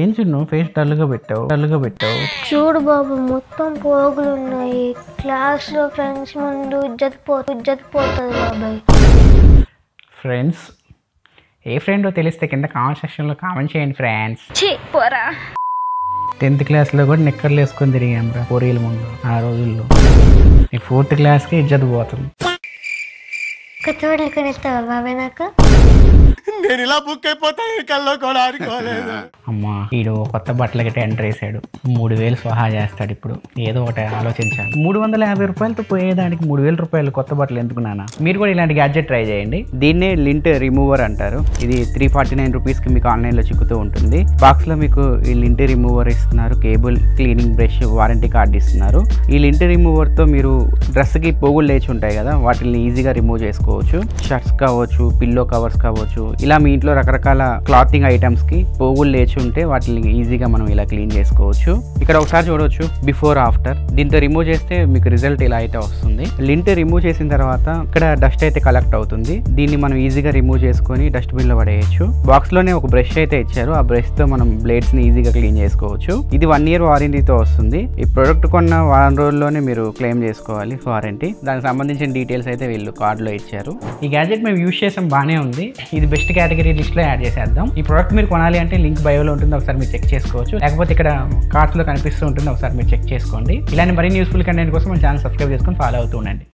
ఏం చిన్ను ఫేస్ డల్గా పెట్టావు చూడు బాబు మొత్తం పోగులు ఉన్నాయి. క్లాస్ లో ఫ్రెండ్స్ ముందు ఇజ్జత్ పోతుంది బాబాయ్. ఫ్రెండ్స్ ఏ ఫ్రెండో తెలిస్తే కింద కామెంట్ సెక్షన్లో కామెంట్ చేయండి ఫ్రెండ్స్. 10th క్లాస్లో కూడా నిక్కర్లు వేసుకొని తిరిగాం రా పోరీల ముందు. ఆ రోజుల్లో ఈ 4th క్లాస్కి ఇజ్జత్ పోతుంది. కొత్త బట్టలు కొనిస్తావా బాబాయ్ నాకు? నేను ఇలా బుక్ అయిపోతా కల్లో కూడా ఆడుకోలేదు. అమ్మా వీడు కొత్త బట్టలకి టెండర్ వేసాడు. 3000 స్వహా చేస్తాడు. ఇప్పుడు ఏదో ఒకటి ఆలోచించాలి. 350 రూపాయలతో పోయేదానికి 3000 రూపాయలు కొత్త బట్టలు ఎందుకున్నానా? మీరు కూడా ఇలాంటి గ్యాడ్జెట్ ట్రై చేయండి. దీన్నే లింట్ రిమూవర్ అంటారు. ఇది 349 రూపీస్కి మీకు ఆన్లైన్లో చిక్కుతూ ఉంటుంది. బాక్స్లో మీకు ఈ లింట్ రిమూవర్ ఇస్తున్నారు. Cable, cleaning brush, warranty card ఇస్తున్నారు. ఈ లింట్ రిమూవర్తో మీరు డ్రెస్కి పోగులు లేచి ఉంటాయి కదా, వాటిని ఈజీగా రిమూవ్ చేసుకోవచ్చు. షర్ట్స్ కావచ్చు, పిల్లో కవర్స్ కావచ్చు, ఇలా మీ ఇంట్లో రకరకాల క్లాతింగ్ ఐటమ్స్ కి పోగులు లేచి ఉంటే వాటిని ఈజీగా మనం ఇలా క్లీన్ చేసుకోవచ్చు. ఇక్కడ ఒకసారి చూడవచ్చు బిఫోర్ ఆఫ్టర్. దీంతో రిమూవ్ చేస్తే మీకు రిజల్ట్ ఇలా అయితే వస్తుంది. లింట్ రిమూవ్ చేసిన తర్వాత ఇక్కడ డస్ట్ అయితే కలెక్ట్ అవుతుంది. దీన్ని మనం ఈజీగా రిమూవ్ చేసుకొని డస్ట్బిన్ లో పడేయచ్చు. బాక్స్ లోనే ఒక బ్రష్ అయితే ఇచ్చారు. ఆ బ్రష్ తో మనం బ్లేడ్స్ ని ఈజీగా క్లీన్ చేసుకోవచ్చు. ఇది 1 year వారంటీతో వస్తుంది. ఈ ప్రొడక్ట్ కొన్న వారం రోజుల్లోనే మీరు క్లెయిమ్ చేసుకోవాలి వారంటీ. దానికి సంబంధించిన డీటెయిల్స్ అయితే వీళ్ళు కార్డులో ఇచ్చారు. ఈ గ్యాడ్జెట్ మేము యూజ్ చేసాం, బాగానే ఉంది. ఇది బెస్ట్ కేటగిరీ లిస్ట్ లో యాడ్ చేసేద్దాం. ఈ ప్రోడక్ట్ మీరు కొనాలి అంటే లింక్ బయోలో ఉంటుంది, ఒకసారి మీరు చెక్ చేసుకోవచ్చు. లేకపోతే ఇక్కడ కార్ట్స్ లో కనిపిస్తూ ఉంటుంది, ఒకసారి మీరు చెక్ చేసుకోండి. ఇలాంటి మరిన్ని యూస్ఫుల్ కంటెంట్ కోసం మన ఛానల్ సబ్స్క్రైబ్ చేసుకొని ఫాలో అవుతూ ఉండండి.